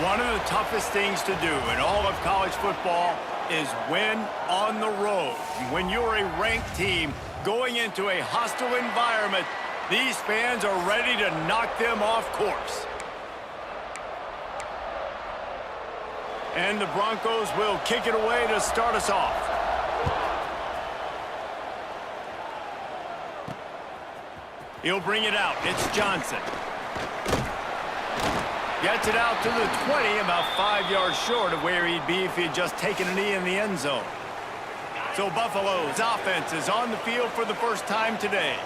One of the toughest things to do in all of college football is win on the road. When you're a ranked team going into a hostile environment, these fans are ready to knock them off course. And the Broncos will kick it away to start us off. He'll bring it out. It's Johnson. Gets it out to the 20, about 5 yards short of where he'd be if he had just taken a knee in the end zone. So Buffalo's offense is on the field for the first time today.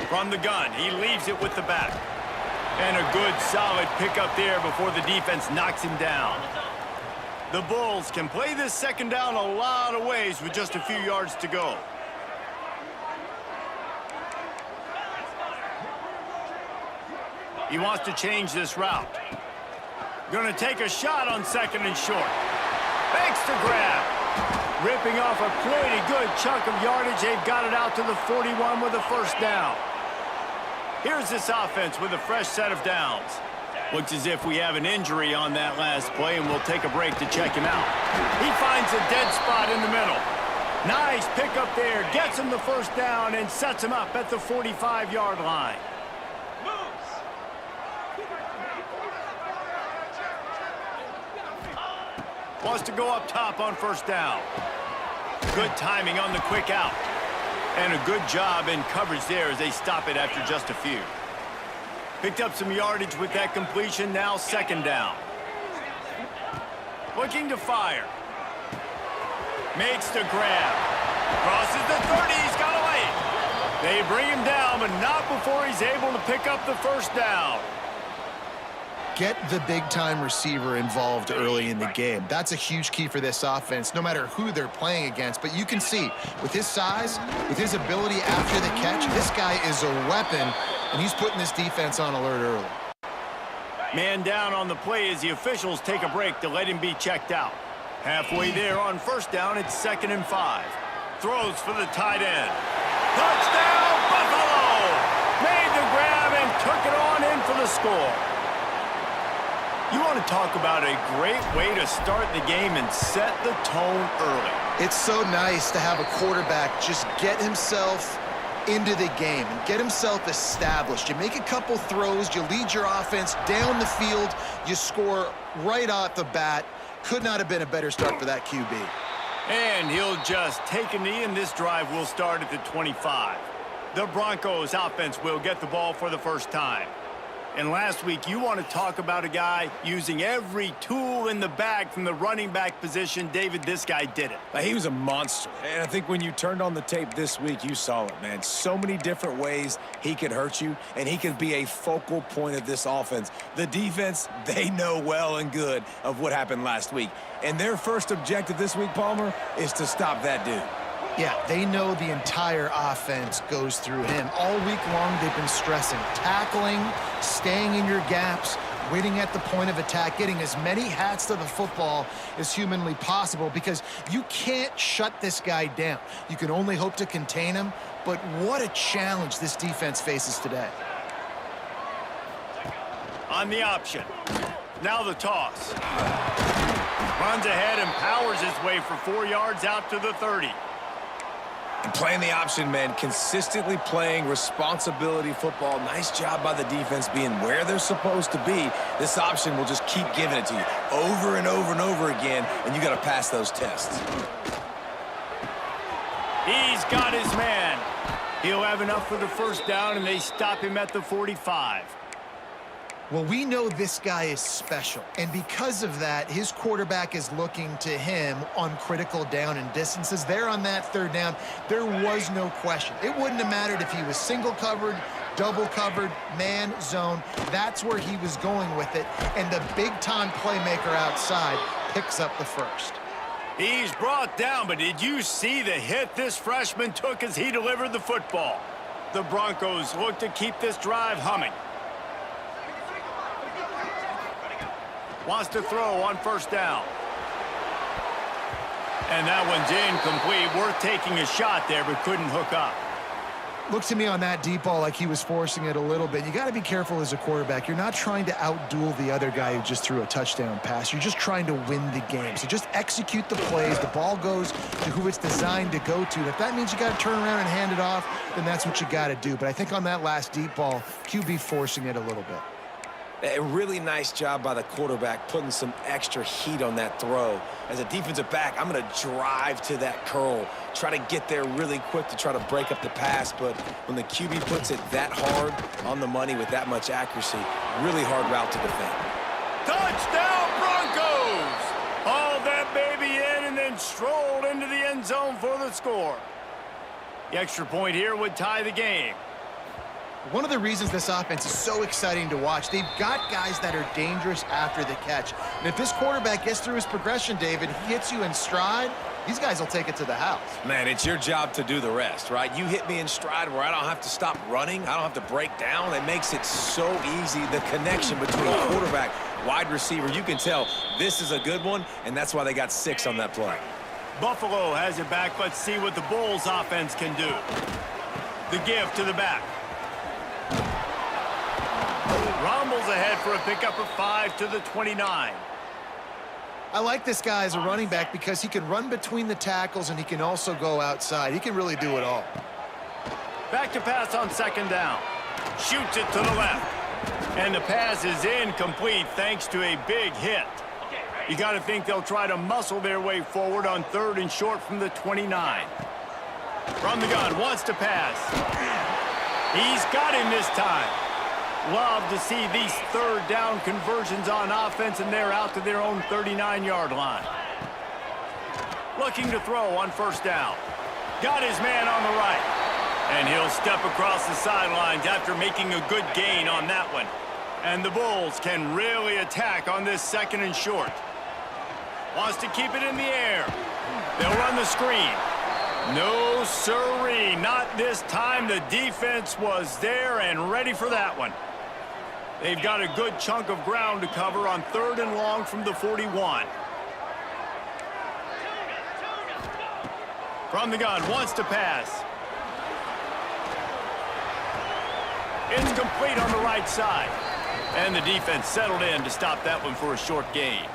From the gun, he leaves it with the back. And a good, solid pickup there before the defense knocks him down. The Bulls can play this second down a lot of ways with just a few yards to go. He wants to change this route. Going to take a shot on second and short. Makes the grab. Ripping off a pretty good chunk of yardage. They've got it out to the 41 with a first down. Here's this offense with a fresh set of downs. Looks as if we have an injury on that last play, and we'll take a break to check him out. He finds a dead spot in the middle. Nice pickup there. Gets him the first down and sets him up at the 45-yard line. Wants to go up top on first down. Good timing on the quick out. And a good job in coverage there as they stop it after just a few. Picked up some yardage with that completion, now second down. Looking to fire. Makes the grab. Crosses the 30, he's got away. They bring him down, but not before he's able to pick up the first down. Get the big-time receiver involved early in the game. That's a huge key for this offense, no matter who they're playing against. But you can see, with his size, with his ability after the catch, this guy is a weapon, and he's putting this defense on alert early. Man down on the play as the officials take a break to let him be checked out. Halfway there on first down, it's 2nd and 5. Throws for the tight end. Touchdown, Buffalo! Made the grab and took it on in for the score. You want to talk about a great way to start the game and set the tone early. It's so nice to have a quarterback just get himself into the game and get himself established. You make a couple throws, you lead your offense down the field, you score right off the bat. Could not have been a better start for that QB. And he'll just take a knee, and this drive will start at the 25. The Broncos offense will get the ball for the first time. And last week, you want to talk about a guy using every tool in the bag from the running back position. David, this guy did it. He was a monster. And I think when you turned on the tape this week, you saw it, man. So many different ways he could hurt you, and he could be a focal point of this offense. The defense, they know well and good of what happened last week. And their first objective this week, Palmer, is to stop that dude. Yeah, they know the entire offense goes through him. All week long, they've been stressing tackling, staying in your gaps, waiting at the point of attack, getting as many hats to the football as humanly possible because you can't shut this guy down. You can only hope to contain him, but what a challenge this defense faces today. On the option. Now the toss. Runs ahead and powers his way for 4 yards out to the 30. And playing the option, man, consistently playing responsibility football. Nice job by the defense being where they're supposed to be. This option will just keep giving it to you over and over and over again, and you got to pass those tests. He's got his man. He'll have enough for the first down, and they stop him at the 45. Well, we know this guy is special, and because of that, his quarterback is looking to him on critical down and distances. There on that third down, there was no question. It wouldn't have mattered if he was single covered, double covered, man, zone. That's where he was going with it, and the big-time playmaker outside picks up the first. He's brought down, but did you see the hit this freshman took as he delivered the football? The Broncos look to keep this drive humming. Wants to throw on first down. And that one's incomplete. Worth taking a shot there, but couldn't hook up. Looked to me on that deep ball like he was forcing it a little bit. You got to be careful as a quarterback. You're not trying to outduel the other guy who just threw a touchdown pass. You're just trying to win the game. So just execute the plays. The ball goes to who it's designed to go to. And if that means you got to turn around and hand it off, then that's what you got to do. But I think on that last deep ball, QB forcing it a little bit. A really nice job by the quarterback putting some extra heat on that throw. As a defensive back, I'm going to drive to that curl, try to get there really quick to try to break up the pass. But when the QB puts it that hard on the money with that much accuracy, really hard route to defend. Touchdown, Broncos! Hauled that baby in and then strolled into the end zone for the score. The extra point here would tie the game. One of the reasons this offense is so exciting to watch, they've got guys that are dangerous after the catch. And if this quarterback gets through his progression, David, he hits you in stride, these guys will take it to the house. Man, it's your job to do the rest, right? You hit me in stride where I don't have to stop running. I don't have to break down. It makes it so easy, the connection between quarterback, wide receiver. You can tell this is a good one, and that's why they got 6 on that play. Buffalo has it back. Let's see what the Bulls offense can do. The give to the back. Rumbles ahead for a pickup of 5 to the 29. I like this guy as a running back because he can run between the tackles and he can also go outside. He can really do it all. Back to pass on second down. Shoots it to the left. And the pass is incomplete thanks to a big hit. You got to think they'll try to muscle their way forward on 3rd and short from the 29. From the gun, wants to pass. He's got him this time. Love to see these 3rd down conversions on offense, and they're out to their own 39-yard line. Looking to throw on 1st down. Got his man on the right. And he'll step across the sidelines after making a good gain on that one. And the Bulls can really attack on this 2nd and short. Wants to keep it in the air. They'll run the screen. No siree, not this time. The defense was there and ready for that one. They've got a good chunk of ground to cover on 3rd and long from the 41. From the gun, wants to pass. It's complete on the right side. And the defense settled in to stop that one for a short gain.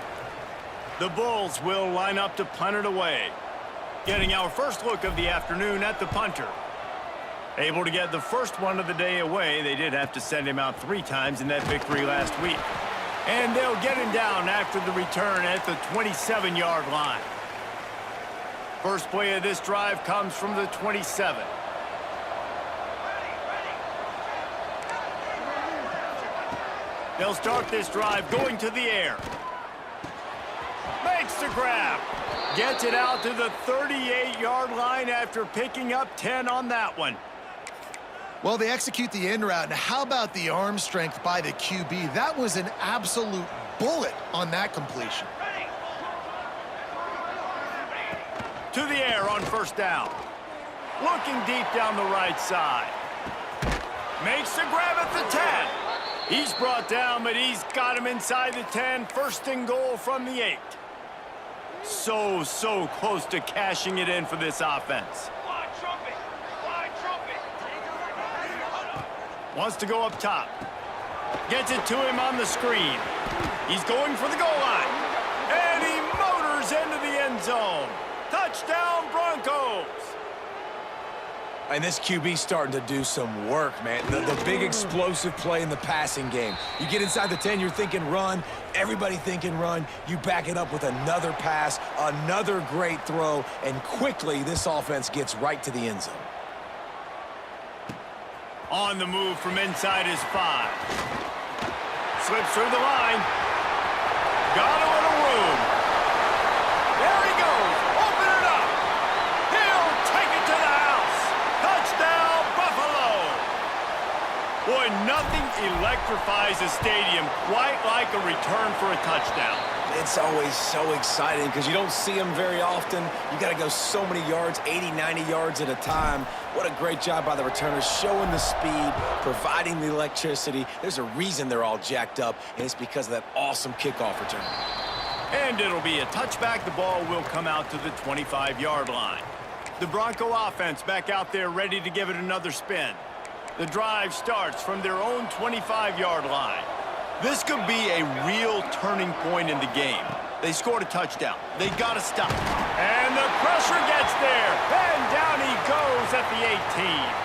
The Bulls will line up to punt it away. Getting our first look of the afternoon at the punter. Able to get the first one of the day away. They did have to send him out 3 times in that victory last week. And they'll get him down after the return at the 27-yard line. First play of this drive comes from the 27. They'll start this drive going to the air. Makes the grab. Gets it out to the 38-yard line after picking up 10 on that one. Well, they execute the in route. Now, how about the arm strength by the QB? That was an absolute bullet on that completion. To the air on 1st down. Looking deep down the right side. Makes the grab at the 10. He's brought down, but he's got him inside the 10. 1st and goal from the 8. So close to cashing it in for this offense. Wants to go up top. Gets it to him on the screen. He's going for the goal line. And he motors into the end zone. Touchdown, Broncos. And this QB starting to do some work, man. The big explosive play in the passing game. You get inside the 10, you're thinking run. Everybody thinking run. You back it up with another pass, another great throw, and quickly this offense gets right to the end zone. On the move from inside his 5. Slips through the line. Got a little room. There he goes. Open it up. He'll take it to the house. Touchdown, Buffalo. Boy, nothing electrifies a stadium quite like a return for a touchdown. It's always so exciting because you don't see them very often. You got to go so many yards, 80, 90 yards at a time. What a great job by the returners, showing the speed, providing the electricity. There's a reason they're all jacked up, and it's because of that awesome kickoff return. And it'll be a touchback. The ball will come out to the 25-yard line. The Bronco offense back out there ready to give it another spin. The drive starts from their own 25-yard line. This could be a real turning point in the game. They scored a touchdown. They got to stop. And the pressure gets there. And down he goes at the 18.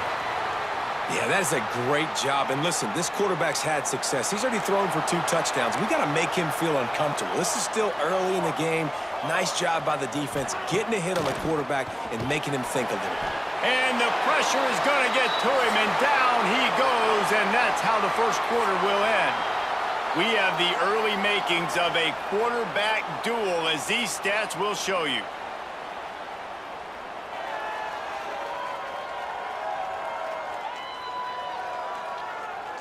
Yeah, that is a great job. And listen, this quarterback's had success. He's already thrown for 2 touchdowns. We got to make him feel uncomfortable. This is still early in the game. Nice job by the defense, getting a hit on the quarterback and making him think a little bit. And the pressure is going to get to him, and down he goes, and that's how the first quarter will end. We have the early makings of a quarterback duel, as these stats will show you.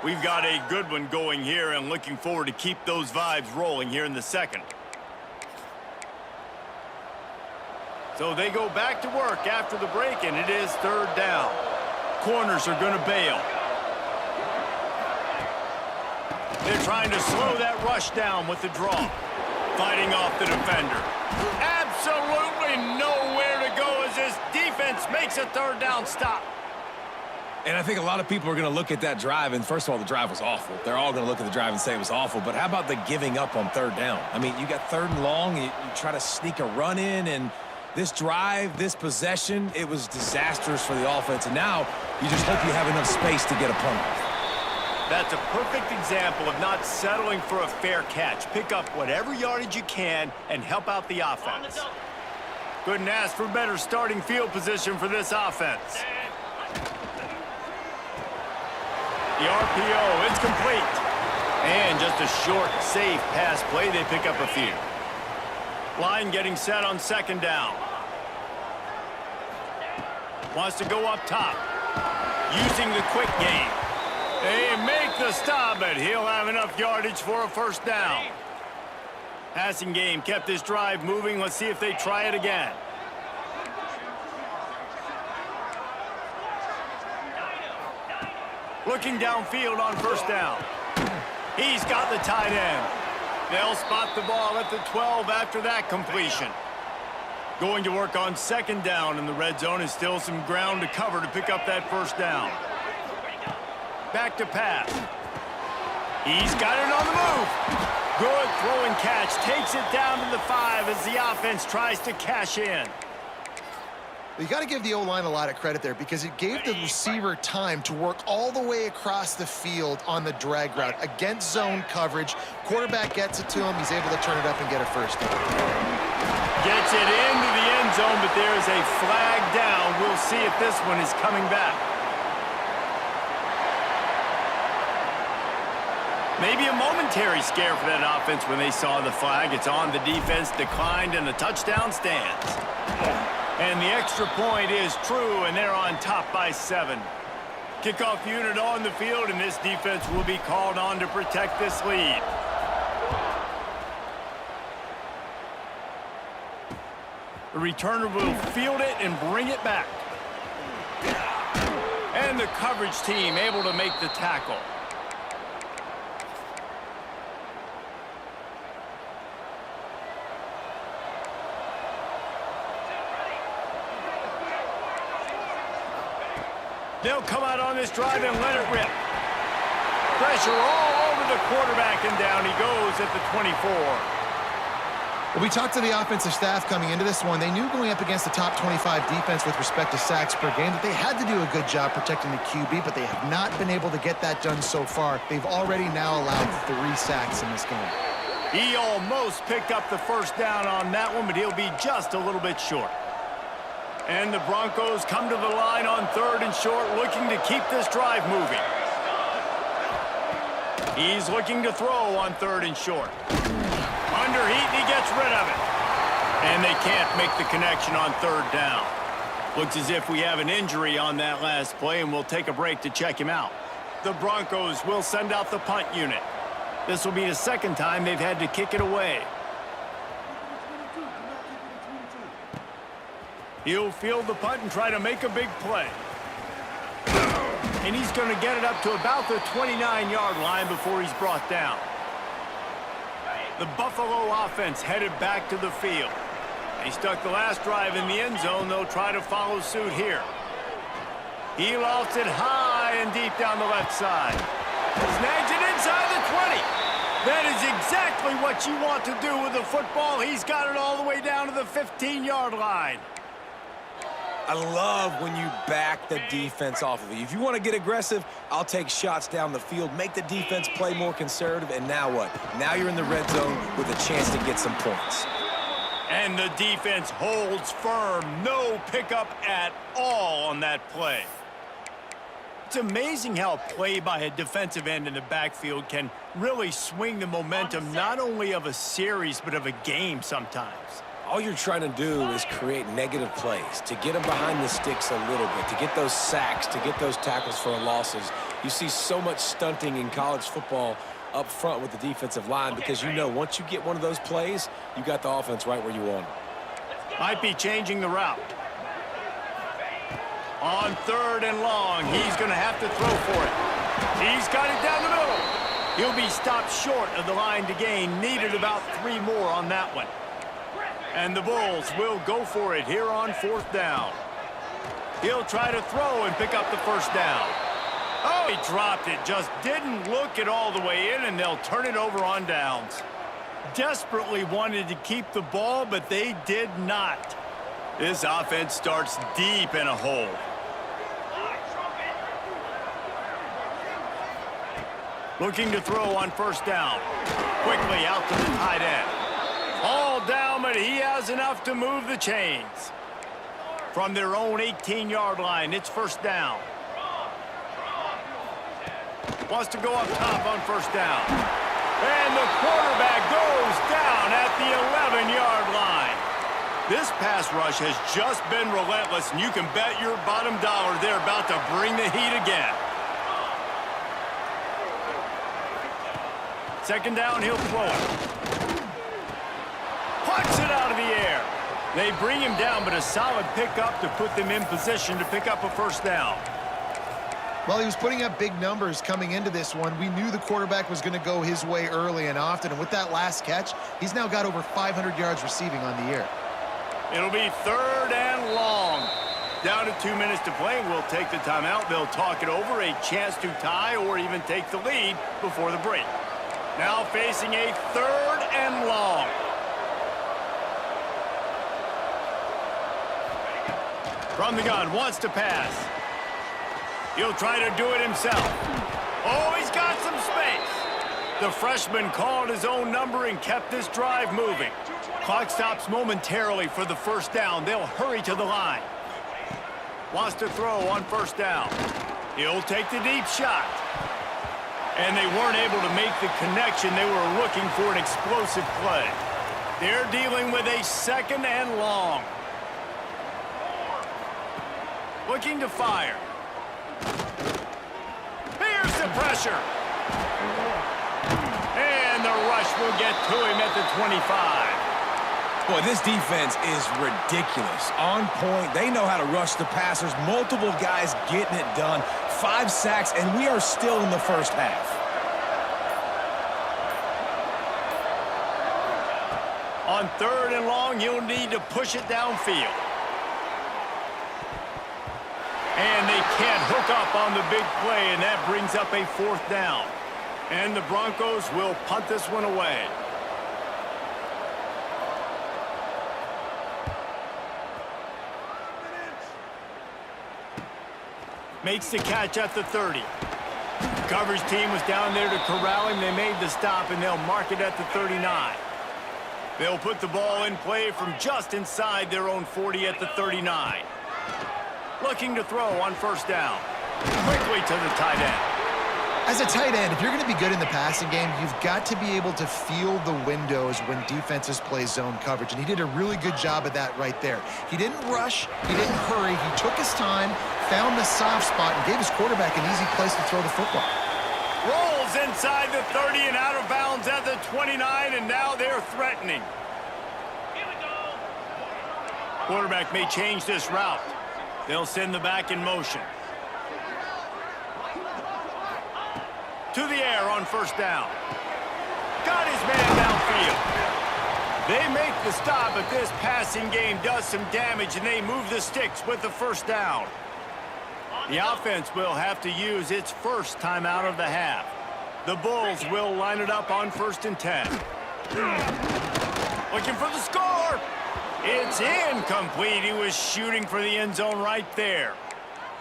We've got a good one going here, and looking forward to keep those vibes rolling here in the second. So they go back to work after the break, and it is third down. Corners are going to bail. They're trying to slow that rush down with the draw. Fighting off the defender. Absolutely nowhere to go as this defense makes a third down stop. And I think a lot of people are going to look at that drive, and first of all, the drive was awful. They're all going to look at the drive and say it was awful, but how about the giving up on third down? I mean, you got third and long, you try to sneak a run in, and this drive, this possession, it was disastrous for the offense, and now you just hope you have enough space to get a punt off. That's a perfect example of not settling for a fair catch. Pick up whatever yardage you can and help out the offense. Couldn't ask for better starting field position for this offense. The RPO, it's complete. And just a short, safe pass play. They pick up a few. Line getting set on second down. Wants to go up top. Using the quick game. They make the stop, but he'll have enough yardage for a first down. Passing game kept this drive moving. Let's see if they try it again. Looking downfield on first down. He's got the tight end. They'll spot the ball at the 12 after that completion. Going to work on second down, and the red zone is still some ground to cover to pick up that first down. Back to pass. He's got it on the move. Good throwing catch. Takes it down to the 5 as the offense tries to cash in. You got to give the O-line a lot of credit there because it gave the receiver time to work all the way across the field on the drag route against zone coverage. Quarterback gets it to him. He's able to turn it up and get a first down. Gets it into the end zone, but there is a flag down. We'll see if this one is coming back. Maybe a momentary scare for that offense when they saw the flag. It's on, the defense declined, and the touchdown stands. And the extra point is true, and they're on top by 7. Kickoff unit on the field, and this defense will be called on to protect this lead. The returner will field it and bring it back. And the coverage team able to make the tackle. They'll come out on this drive and let it rip. Pressure all over the quarterback, and down he goes at the 24. Well, we talked to the offensive staff coming into this one. They knew going up against the top 25 defense with respect to sacks per game that they had to do a good job protecting the QB, but they have not been able to get that done so far. They've already now allowed 3 sacks in this game. He almost picked up the first down on that one, but he'll be just a little bit short. And the Broncos come to the line on third and short, looking to keep this drive moving. He's looking to throw on third and short. Under heat, and he gets rid of it. And they can't make the connection on third down. Looks as if we have an injury on that last play, and we'll take a break to check him out. The Broncos will send out the punt unit. This will be the second time they've had to kick it away. He'll field the punt and try to make a big play. And he's going to get it up to about the 29-yard line before he's brought down. The Buffalo offense headed back to the field. He stuck the last drive in the end zone. They'll try to follow suit here. He lofts it high and deep down the left side. Snags it inside the 20. That is exactly what you want to do with the football. He's got it all the way down to the 15-yard line. I love when you back the defense off of you. If you want to get aggressive, I'll take shots down the field, make the defense play more conservative, and now what? Now you're in the red zone with a chance to get some points. And the defense holds firm. No pickup at all on that play. It's amazing how a play by a defensive end in the backfield can really swing the momentum not only of a series but of a game sometimes. All you're trying to do is create negative plays, to get them behind the sticks a little bit, to get those sacks, to get those tackles for losses. You see so much stunting in college football up front with the defensive line because you know once you get one of those plays, you got the offense right where you want it. Might be changing the route. On 3rd and long, he's going to have to throw for it. He's got it down the middle. He'll be stopped short of the line to gain. Needed about 3 more on that one. And the Bulls will go for it here on 4th down. He'll try to throw and pick up the 1st down. Oh, he dropped it. Just didn't look it all the way in, and they'll turn it over on downs. Desperately wanted to keep the ball, but they did not. This offense starts deep in a hole. Looking to throw on 1st down. Quickly out to the tight end. All down, but he has enough to move the chains. From their own 18-yard line, it's 1st down. Wants to go up top on 1st down. And the quarterback goes down at the 11-yard line. This pass rush has just been relentless, and you can bet your bottom dollar they're about to bring the heat again. 2nd down, he'll throw it. Puts it out of the air. They bring him down, but a solid pickup to put them in position to pick up a 1st down. Well, he was putting up big numbers coming into this one. We knew the quarterback was going to go his way early and often, and with that last catch, he's now got over 500 yards receiving on the year. It'll be 3rd and long. Down to 2 minutes to play. We'll take the timeout. They'll talk it over, a chance to tie or even take the lead before the break. Now facing a 3rd and long. From the gun, wants to pass. He'll try to do it himself. Oh, he's got some space. The freshman called his own number and kept this drive moving. Clock stops momentarily for the 1st down. They'll hurry to the line. Wants to throw on 1st down. He'll take the deep shot. And they weren't able to make the connection. They were looking for an explosive play. They're dealing with a 2nd and long. Looking to fire. Here's the pressure. And the rush will get to him at the 25. Boy, this defense is ridiculous. On point. They know how to rush the passers. Multiple guys getting it done. 5 sacks, and we are still in the 1st half. On 3rd and long, you'll need to push it downfield. And they can't hook up on the big play, and that brings up a 4th down. And the Broncos will punt this one away. Makes the catch at the 30. The coverage team was down there to corral him. They made the stop, and they'll mark it at the 39. They'll put the ball in play from just inside their own 40 at the 39. Looking to throw on 1st down. Quickly to the tight end. As a tight end, if you're going to be good in the passing game, you've got to be able to feel the windows when defenses play zone coverage, and he did a really good job of that right there. He didn't rush, he didn't hurry, he took his time, found the soft spot, and gave his quarterback an easy place to throw the football. Rolls inside the 30 and out of bounds at the 29, and now they're threatening. Quarterback may change this route. They'll send the back in motion. To the air on 1st down. Got his man downfield. They make the stop, but this passing game does some damage, and they move the sticks with the first down. The offense will have to use its first timeout of the half. The Bulls will line it up on 1st and 10. Looking for the score. It's incomplete. He was shooting for the end zone right there.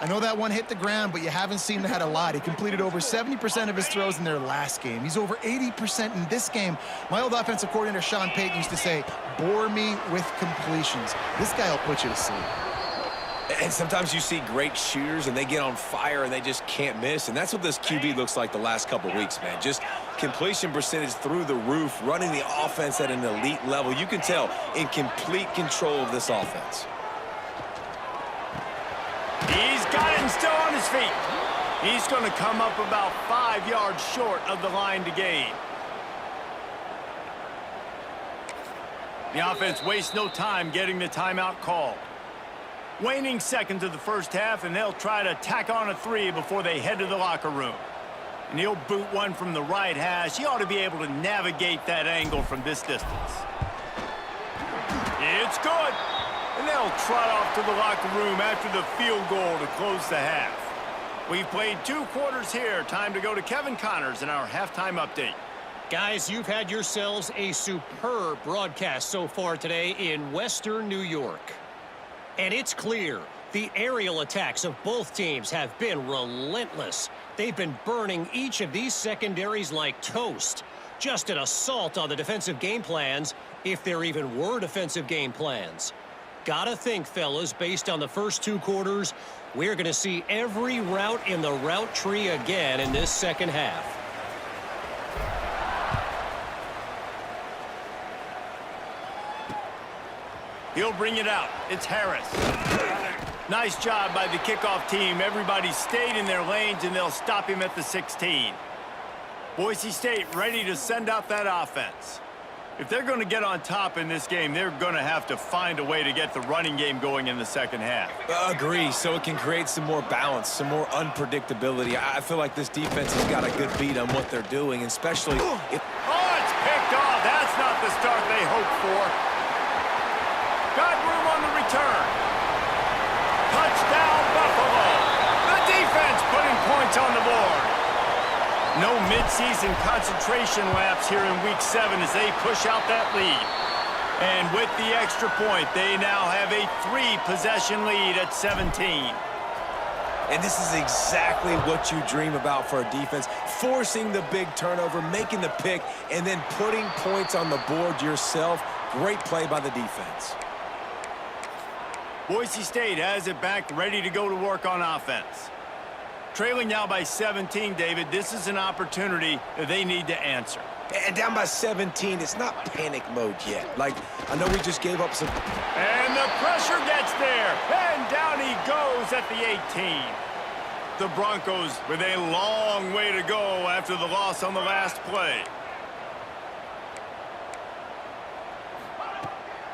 I know that one hit the ground, but you haven't seen that a lot. He completed over 70% of his throws in their last game. He's over 80% in this game. My old offensive coordinator, Sean Payton, used to say, bore me with completions. This guy will put you to sleep. And sometimes you see great shooters, and they get on fire, and they just can't miss. And that's what this QB looks like the last couple weeks, man. Just completion percentage through the roof, running the offense at an elite level. You can tell in complete control of this offense. He's got him still on his feet. He's going to come up about 5 yards short of the line to gain. The offense wastes no time getting the timeout called. Waning seconds of the first half, and they'll try to tack on a 3 before they head to the locker room. And he'll boot one from the right hash. He ought to be able to navigate that angle from this distance. It's good. And they'll trot off to the locker room after the field goal to close the half. We've played 2 quarters here. Time to go to Kevin Connors in our halftime update. Guys, you've had yourselves a superb broadcast so far today in Western New York. And it's clear the aerial attacks of both teams have been relentless. They've been burning each of these secondaries like toast. Just an assault on the defensive game plans, if there even were defensive game plans. Gotta think, fellas, based on the first 2 quarters, we're going to see every route in the route tree again in this second half. He'll bring it out. It's Harris. Nice job by the kickoff team. Everybody stayed in their lanes, and they'll stop him at the 16. Boise State ready to send out that offense. If they're going to get on top in this game, they're going to have to find a way to get the running game going in the second half. Agree, so it can create some more balance, some more unpredictability. I feel like this defense has got a good beat on what they're doing, especially if... Oh, it's picked off. That's not the start they hoped for. Got room on the return. Touchdown, Buffalo. The defense putting points on the board. No midseason concentration laps here in Week 7 as they push out that lead. And with the extra point, they now have a 3-possession lead at 17. And this is exactly what you dream about for a defense. Forcing the big turnover, making the pick, and then putting points on the board yourself. Great play by the defense. Boise State has it back, ready to go to work on offense. Trailing now by 17, David. This is an opportunity that they need to answer. And down by 17, it's not panic mode yet. Like, I know we just gave up some... And the pressure gets there. And down he goes at the 18. The Broncos with a long way to go after the loss on the last play.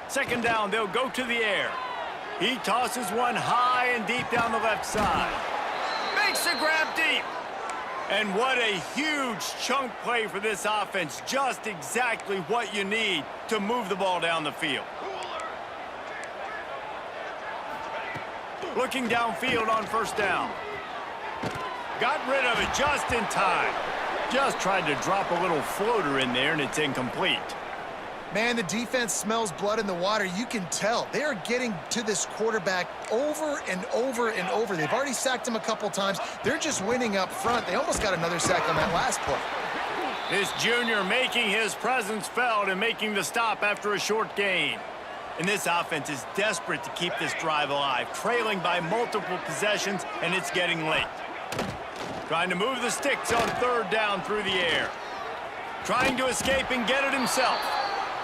Second down, they'll go to the air. He tosses one high and deep down the left side. Makes the grab deep. And what a huge chunk play for this offense. Just exactly what you need to move the ball down the field. Looking downfield on first down. Got rid of it just in time. Just tried to drop a little floater in there, and it's incomplete. Man, the defense smells blood in the water. You can tell. They are getting to this quarterback over and over and over. They've already sacked him a couple times. They're just winning up front. They almost got another sack on that last play. This junior making his presence felt and making the stop after a short gain. And this offense is desperate to keep this drive alive, trailing by multiple possessions, and it's getting late. Trying to move the sticks on third down through the air. Trying to escape and get it himself.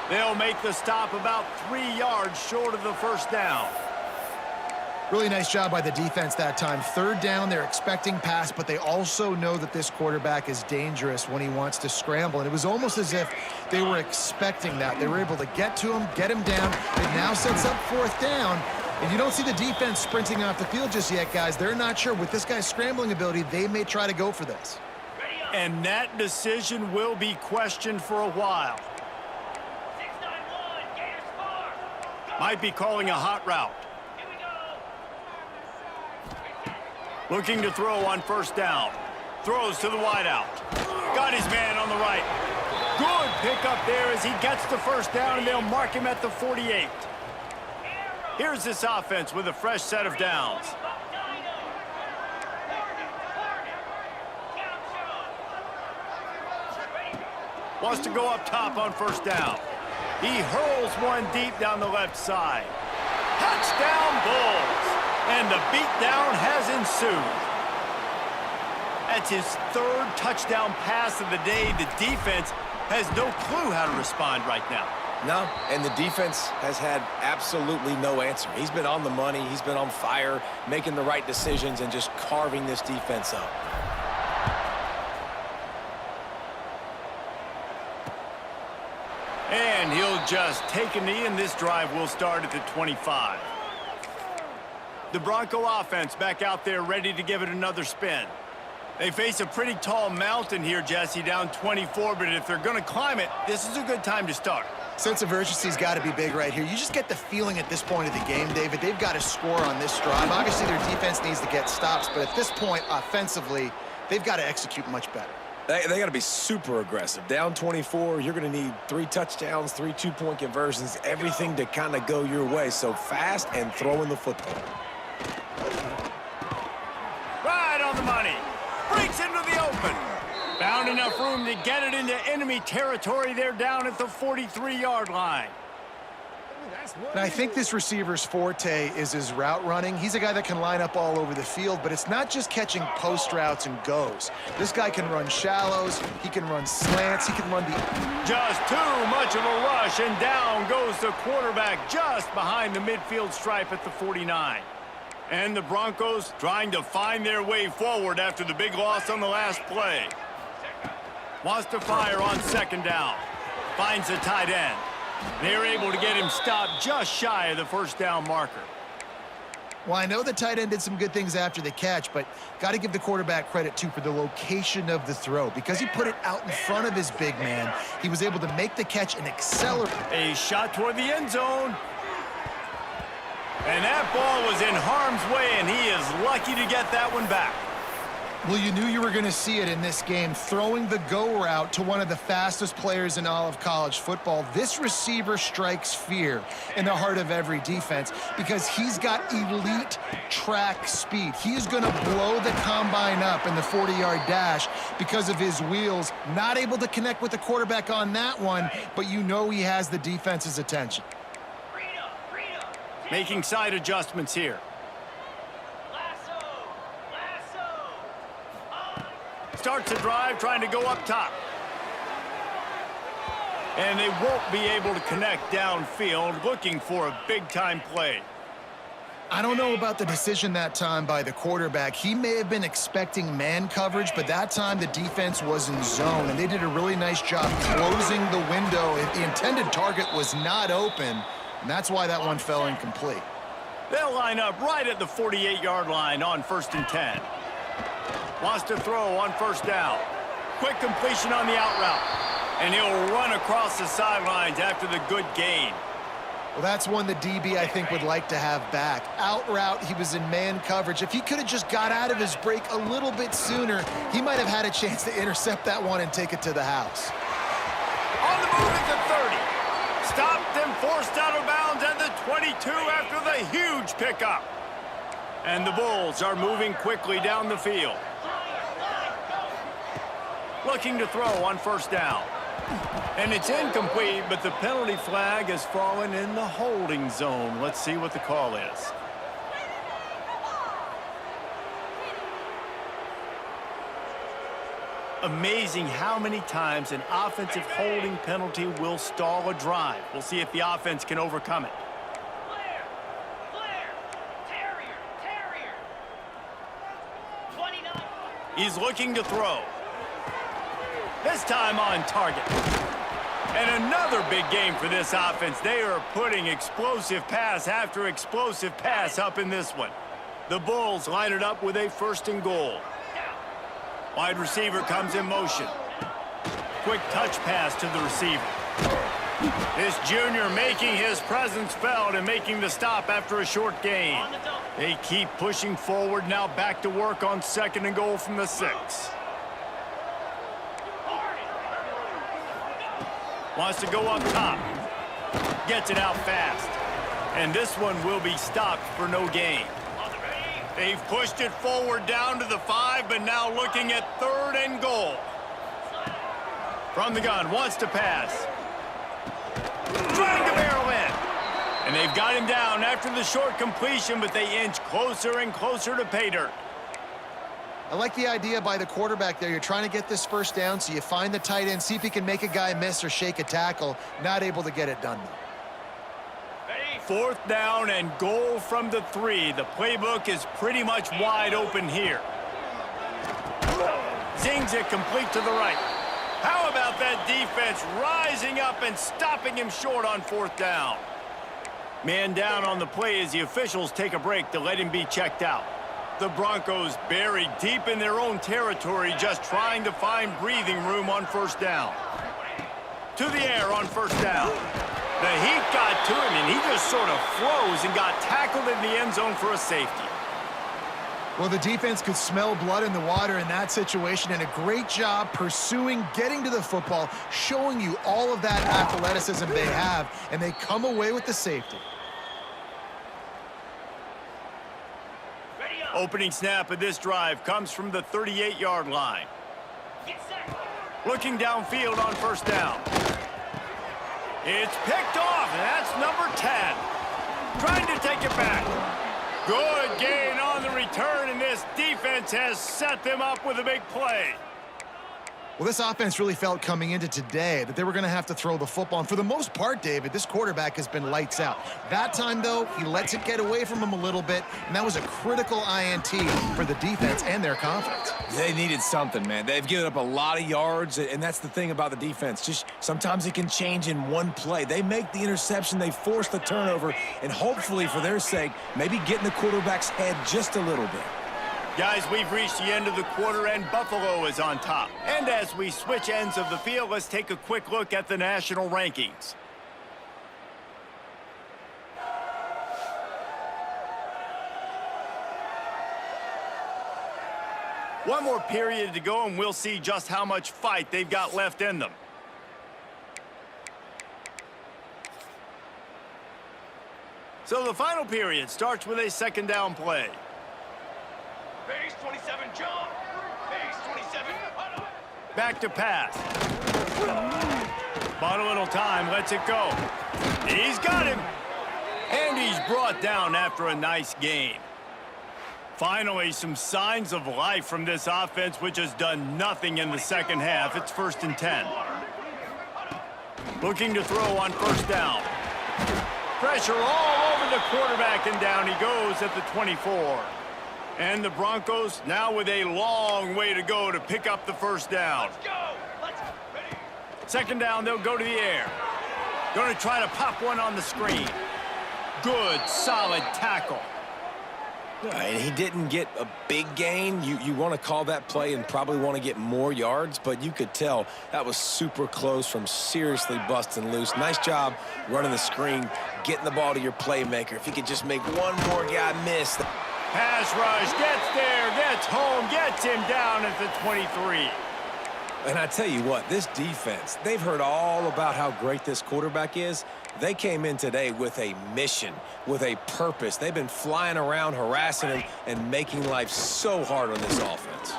They'll make the stop about 3 yards short of the first down. Really nice job by the defense that time. Third down, they're expecting pass, but they also know that this quarterback is dangerous when he wants to scramble. And it was almost as if they were expecting that. They were able to get to him, get him down. It now sets up fourth down. And you don't see the defense sprinting off the field just yet, guys. They're not sure. With this guy's scrambling ability, they may try to go for this. And that decision will be questioned for a while. Might be calling a hot route. Looking to throw on first down. Throws to the wideout. Got his man on the right. Good pickup there as he gets the first down, and they'll mark him at the 48. Here's this offense with a fresh set of downs. Wants to go up top on first down. He hurls one deep down the left side. Touchdown Bulls! And the beatdown has ensued. That's his third touchdown pass of the day. The defense has no clue how to respond right now. No, and the defense has had absolutely no answer. He's been on the money. He's been on fire, making the right decisions and just carving this defense up. And he'll just take a knee, and this drive will start at the 25. The Bronco offense back out there ready to give it another spin. They face a pretty tall mountain here, Jesse, down 24, but if they're going to climb it, this is a good time to start. Sense of urgency's got to be big right here. You just get the feeling at this point of the game, David, they've got to score on this drive. Obviously, their defense needs to get stops, but at this point, offensively, they've got to execute much better. They got to be super aggressive. Down 24, you're going to need 3 touchdowns, 3 two-point conversions, everything to kind of go your way. So fast and throwing the football. Right on the money. Breaks into the open. Found enough room to get it into enemy territory. They're down at the 43-yard line. And I think this receiver's forte is his route running. He's a guy that can line up all over the field, but it's not just catching post routes and goes. This guy can run shallows, he can run slants, he can run the... Just too much of a rush, and down goes the quarterback just behind the midfield stripe at the 49. And the Broncos trying to find their way forward after the big loss on the last play. Wants to fire on second down. Finds the tight end. They're able to get him stopped just shy of the first down marker. Well, I know the tight end did some good things after the catch, but got to give the quarterback credit, too, for the location of the throw. Because he put it out in front of his big man, he was able to make the catch and accelerate. A shot toward the end zone. And that ball was in harm's way, and he is lucky to get that one back. Well, you knew you were going to see it in this game, throwing the go route to one of the fastest players in all of college football. This receiver strikes fear in the heart of every defense because he's got elite track speed. He's going to blow the combine up in the 40-yard dash because of his wheels. Not able to connect with the quarterback on that one, but you know he has the defense's attention. Making side adjustments here. Starts a drive trying to go up top. And they won't be able to connect downfield, looking for a big-time play. I don't know about the decision that time by the quarterback. He may have been expecting man coverage, but that time the defense was in zone, and they did a really nice job closing the window. The intended target was not open, and that's why that one fell incomplete. They'll line up right at the 48-yard line on 1st and 10. Wants to throw on first down. Quick completion on the out route. And he'll run across the sidelines after the good gain. Well, that's one the DB, I think, would like to have back. Out route, he was in man coverage. If he could have just got out of his break a little bit sooner, he might have had a chance to intercept that one and take it to the house. On the move at the 30. Stopped and forced out of bounds at the 22 after the huge pickup. And the Bulls are moving quickly down the field. Looking to throw on first down. And it's incomplete, but the penalty flag has fallen in the holding zone. Let's see what the call is. Amazing how many times an offensive holding penalty will stall a drive. We'll see if the offense can overcome it. He's looking to throw. This time on target. And another big game for this offense. They are putting explosive pass after explosive pass up in this one. The Bulls line it up with a 1st and goal. Wide receiver comes in motion. Quick touch pass to the receiver. This junior making his presence felt and making the stop after a short gain. They keep pushing forward, now back to work on 2nd and goal from the 6. Wants to go up top. Gets it out fast. And this one will be stopped for no gain. They've pushed it forward down to the 5, but now looking at 3rd and goal. From the gun, wants to pass. Trying to barrel in. And they've got him down after the short completion, but they inch closer and closer to pay dirt. I like the idea by the quarterback there. You're trying to get this first down, so you find the tight end, see if he can make a guy miss or shake a tackle. Not able to get it done, though. 4th down and goal from the 3. The playbook is pretty much wide open here. Zings it complete to the right. How about that defense rising up and stopping him short on 4th down? Man down on the play as the officials take a break to let him be checked out. The Broncos buried deep in their own territory, just trying to find breathing room on 1st down. To the air on 1st down. The heat got to him, and he just sort of froze and got tackled in the end zone for a safety. Well, the defense could smell blood in the water in that situation, and a great job pursuing, getting to the football, showing you all of that athleticism they have, and they come away with the safety. Opening snap of this drive comes from the 38-yard line. Looking downfield on 1st down. It's picked off, and that's number 10. Trying to take it back. Good gain on the return, and this defense has set them up with a big play. Well, this offense really felt coming into today that they were going to have to throw the football. And for the most part, David, this quarterback has been lights out. That time, though, he lets it get away from him a little bit, and that was a critical INT for the defense and their confidence. They needed something, man. They've given up a lot of yards, and that's the thing about the defense. Just sometimes it can change in one play. They make the interception, they force the turnover, and hopefully, for their sake, maybe get in the quarterback's head just a little bit. Guys, we've reached the end of the quarter, and Buffalo is on top. And as we switch ends of the field, let's take a quick look at the national rankings. One more period to go, and we'll see just how much fight they've got left in them. So the final period starts with a 2nd down play. Base 27, jump! Base 27, huddle! Back to pass. Bought a little time, lets it go. He's got him. And he's brought down after a nice gain. Finally, some signs of life from this offense, which has done nothing in the 2nd half. It's 1st and 10. Looking to throw on 1st down. Pressure all over the quarterback, and down he goes at the 24. And the Broncos now with a long way to go to pick up the 1st down. Let's go! Let's go! Ready? 2nd down, they'll go to the air. Going to try to pop one on the screen. Good, solid tackle. And he didn't get a big gain. You want to call that play and probably want to get more yards, but you could tell that was super close from seriously busting loose. Nice job running the screen, getting the ball to your playmaker. If he could just make one more guy miss. Pass rush, gets there, gets home, gets him down at the 23. And I tell you what, this defense, they've heard all about how great this quarterback is. They came in today with a mission, with a purpose. They've been flying around, harassing him, and making life so hard on this offense.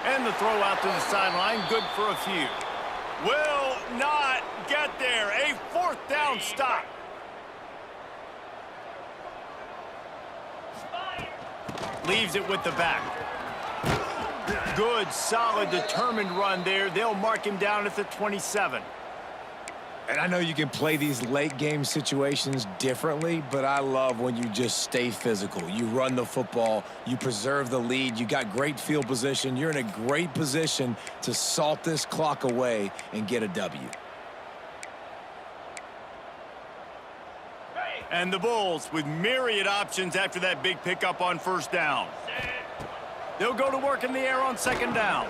And the throw out to the sideline, good for a few. Will not get there. A 4th down stop. Leaves it with the back. Good, solid, determined run there. They'll mark him down at the 27. And I know you can play these late game situations differently, but I love when you just stay physical. You run the football, you preserve the lead, you got great field position. You're in a great position to salt this clock away and get a W. And the Bulls with myriad options after that big pickup on 1st down. They'll go to work in the air on 2nd down.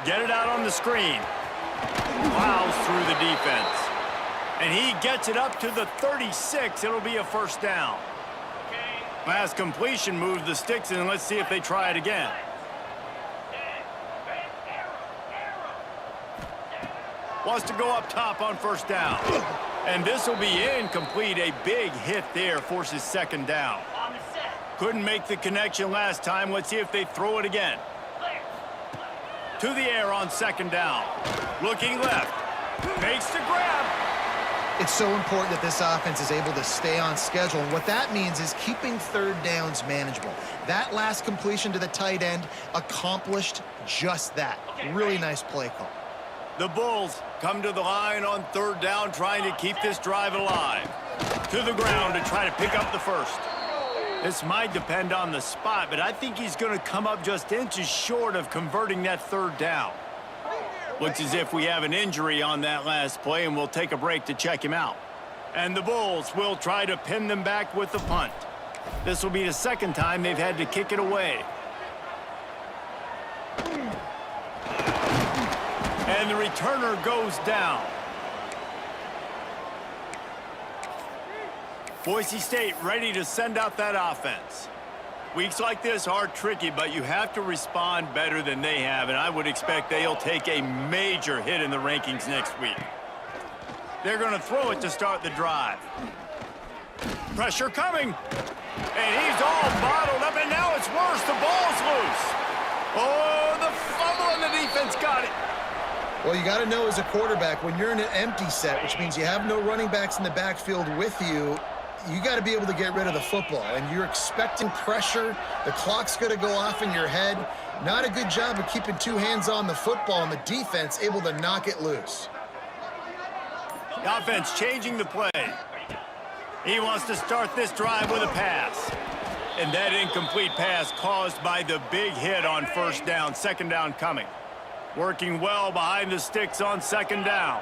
Get it out on the screen. Plows through the defense. And he gets it up to the 36. It'll be a first down. Last completion moved the sticks in. Let's see if they try it again. Wants to go up top on first down. And this will be incomplete. A big hit there forces second down. Couldn't make the connection last time. Let's see if they throw it again. To the air on second down. Looking left. Makes the grab. It's so important that this offense is able to stay on schedule. And what that means is keeping third downs manageable. That last completion to the tight end accomplished just that. Really nice play call. The Bulls come to the line on third down, trying to keep this drive alive. To the ground to try to pick up the first. This might depend on the spot, but I think he's going to come up just inches short of converting that third down. Looks as if we have an injury on that last play, and we'll take a break to check him out. And the Bulls will try to pin them back with the punt. This will be the second time they've had to kick it away. And the returner goes down. Boise State ready to send out that offense. Weeks like this are tricky, but you have to respond better than they have, and I would expect they'll take a major hit in the rankings next week. They're going to throw it to start the drive. Pressure coming. And he's all bottled up, and now it's worse. The ball's loose. Oh, the fumble, and the defense got it. Well, you got to know as a quarterback, when you're in an empty set, which means you have no running backs in the backfield with you, you got to be able to get rid of the football. And you're expecting pressure. The clock's going to go off in your head. Not a good job of keeping two hands on the football, and the defense able to knock it loose. The offense changing the play. He wants to start this drive with a pass. And that incomplete pass caused by the big hit on first down. Second down coming. Working well behind the sticks on second down.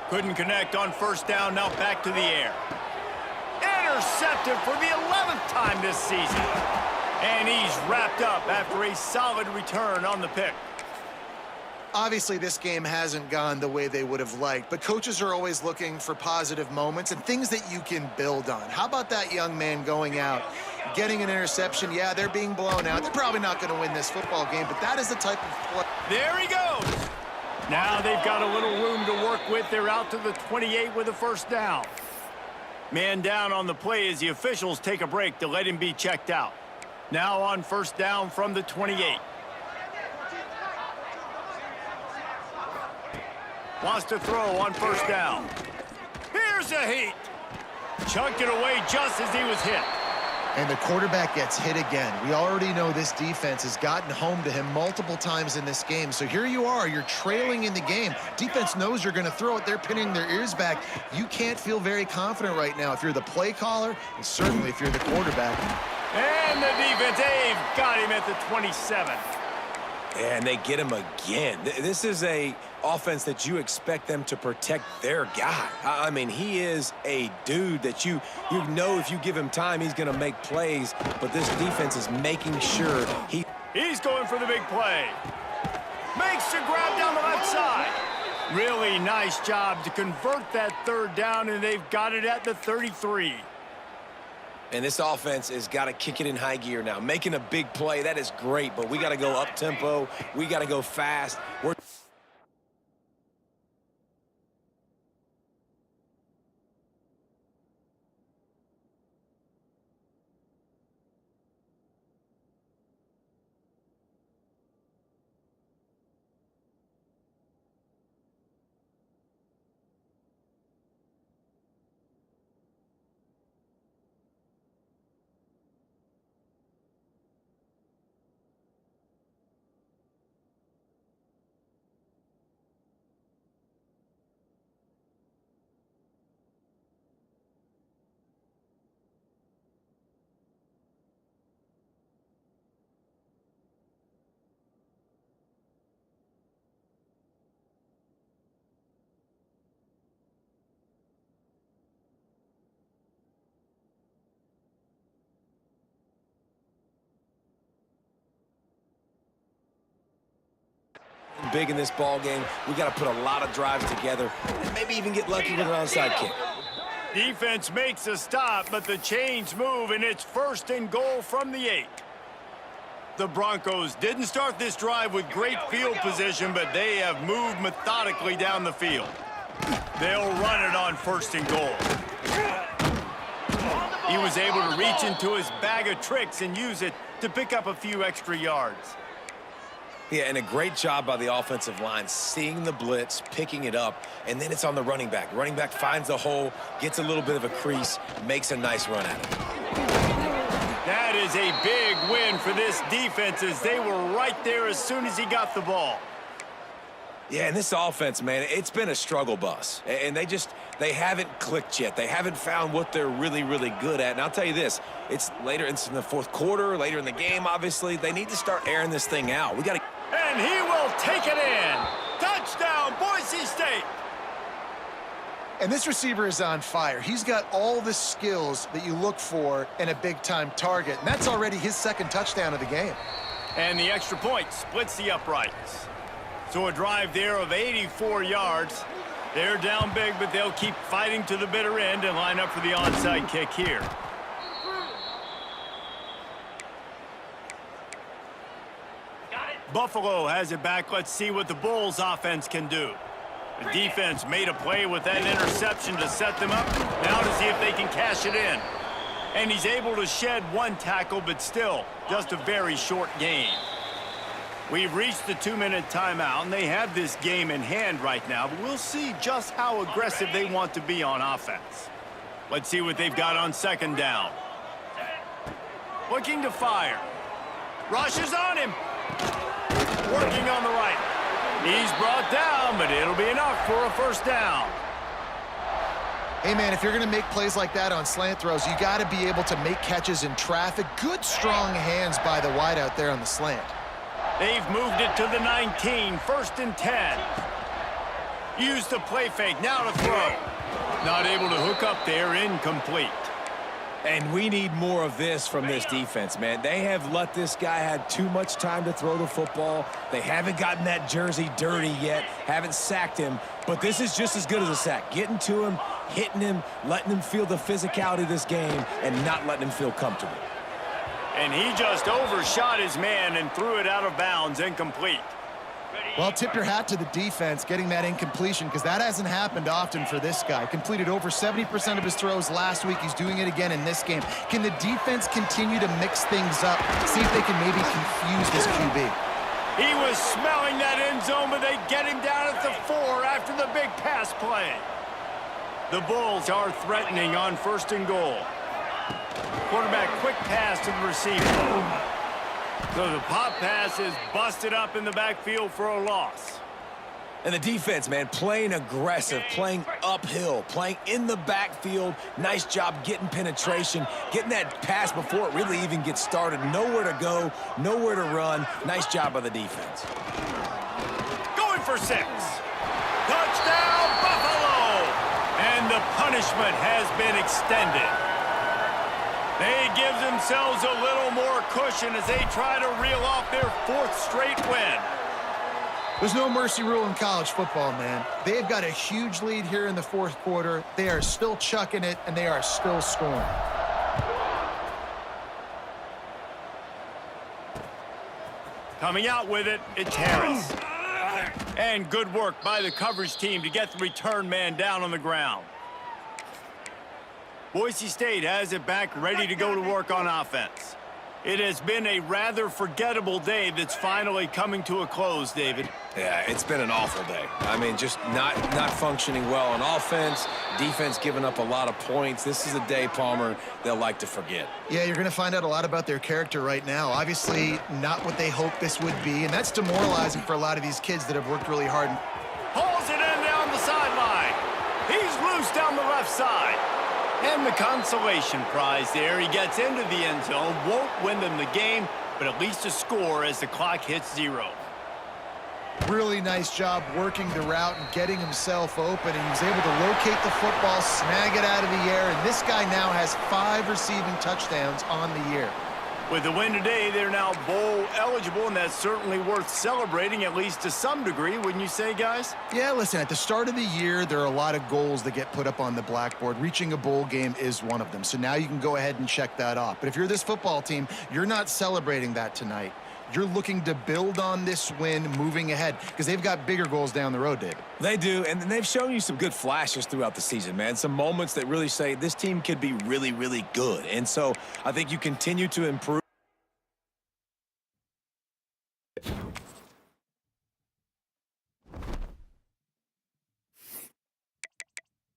Couldn't connect on first down. Now back to the air. Intercepted for the 11th time this season. And he's wrapped up after a solid return on the pick. Obviously, this game hasn't gone the way they would have liked, but coaches are always looking for positive moments and things that you can build on. How about that young man going out, getting an interception? Yeah, they're being blown out. They're probably not going to win this football game, but that is the type of play. There he goes. Now they've got a little room to work with. They're out to the 28 with a first down. Man down on the play as the officials take a break to let him be checked out. Now on first down from the 28. Wants to throw on first down. Here's a heat. Chunked it away just as he was hit. And the quarterback gets hit again. We already know this defense has gotten home to him multiple times in this game. So here you are, you're trailing in the game. Defense knows you're going to throw it. They're pinning their ears back. You can't feel very confident right now if you're the play caller, and certainly if you're the quarterback. And the defense, they've got him at the 27. And they get him again. This is a offense that you expect them to protect their guy. I mean, he is a dude that you know if you give him time, he's going to make plays. But this defense is making sure He's going for the big play. Makes the grab down the left side. Really nice job to convert that third down, and they've got it at the 33. And this offense has got to kick it in high gear now. Making a big play, that is great, but we got to go up-tempo. We got to go fast. big in this ball game. We got to put a lot of drives together and maybe even get lucky with an onside kick. Defense makes a stop, but the chains move, and it's 1st and goal from the 8. The Broncos didn't start this drive with great field position, but they have moved methodically down the field. They'll run it on 1st and goal. He was able to reach into his bag of tricks and use it to pick up a few extra yards. Yeah, and a great job by the offensive line, seeing the blitz, picking it up, and then it's on the running back. Running back finds the hole, gets a little bit of a crease, makes a nice run at it. That is a big win for this defense as they were right there as soon as he got the ball. Yeah, and this offense, man, it's been a struggle bus. And they haven't clicked yet. They haven't found what they're really, really good at. And I'll tell you this, it's later in the 4th quarter, later in the game, obviously. They need to start airing this thing out. We got to... And he will take it in. Touchdown, Boise State. And this receiver is on fire. He's got all the skills that you look for in a big-time target. And that's already his 2nd touchdown of the game. And the extra point splits the uprights. So a drive there of 84 yards. They're down big, but they'll keep fighting to the bitter end and line up for the onside kick here. Buffalo has it back. Let's see what the Bulls offense can do. The defense made a play with that interception to set them up. Now to see if they can cash it in. And he's able to shed 1 tackle, but still just a very short gain. We've reached the 2-minute timeout, and they have this game in hand right now, but we'll see just how aggressive they want to be on offense. Let's see what they've got on 2nd down. Looking to fire. Rushes on him. Working on the right. He's brought down, but it'll be enough for a 1st down. Hey, man, if you're going to make plays like that on slant throws, you got to be able to make catches in traffic. Good, strong hands by the wideout there on the slant. They've moved it to the 19, 1st and 10. Use the play fake, now to throw. Not able to hook up there, incomplete. And we need more of this from this defense, man. They have let this guy have too much time to throw the football. They haven't gotten that jersey dirty yet, haven't sacked him. But this is just as good as a sack. Getting to him, hitting him, letting him feel the physicality of this game, and not letting him feel comfortable. And he just overshot his man and threw it out of bounds, incomplete. Well, tip your hat to the defense getting that incompletion because that hasn't happened often for this guy. Completed over 70% of his throws last week. He's doing it again in this game. Can the defense continue to mix things up, see if they can maybe confuse this QB? He was smelling that end zone, but they get him down at the 4 after the big pass play. The Bulls are threatening on 1st and goal. Quarterback quick pass to the receiver. So the pop pass is busted up in the backfield for a loss. And the defense, man, playing aggressive, playing uphill, playing in the backfield. Nice job getting penetration, getting that pass before it really even gets started. Nowhere to go, nowhere to run. Nice job by the defense. Going for 6. Touchdown, Buffalo! And the punishment has been extended. They give themselves a little more cushion as they try to reel off their 4th straight win. There's no mercy rule in college football, man. They've got a huge lead here in the 4th quarter. They are still chucking it, and they are still scoring. Coming out with it, it's Harris. And good work by the coverage team to get the return man down on the ground. Boise State has it back, ready to go to work on offense. It has been a rather forgettable day that's finally coming to a close, David. Yeah, it's been an awful day. I mean, just not functioning well on offense, defense giving up a lot of points. This is a day, Palmer, they'll like to forget. Yeah, you're going to find out a lot about their character right now. Obviously, not what they hoped this would be, and that's demoralizing for a lot of these kids that have worked really hard. Pulls it in down the sideline. He's loose down the left side. And the consolation prize there. He gets into the end zone, won't win them the game, but at least a score as the clock hits 0. Really nice job working the route and getting himself open, and he was able to locate the football, snag it out of the air, and this guy now has 5 receiving touchdowns on the year. With the win today, they're now bowl eligible, and that's certainly worth celebrating, at least to some degree, wouldn't you say, guys? Yeah, listen, at the start of the year, there are a lot of goals that get put up on the blackboard. Reaching a bowl game is one of them. So now you can go ahead and check that off. But if you're this football team, you're not celebrating that tonight. You're looking to build on this win moving ahead because they've got bigger goals down the road, David. They do, and they've shown you some good flashes throughout the season, man. Some moments that really say this team could be really, really good. And so I think you continue to improve.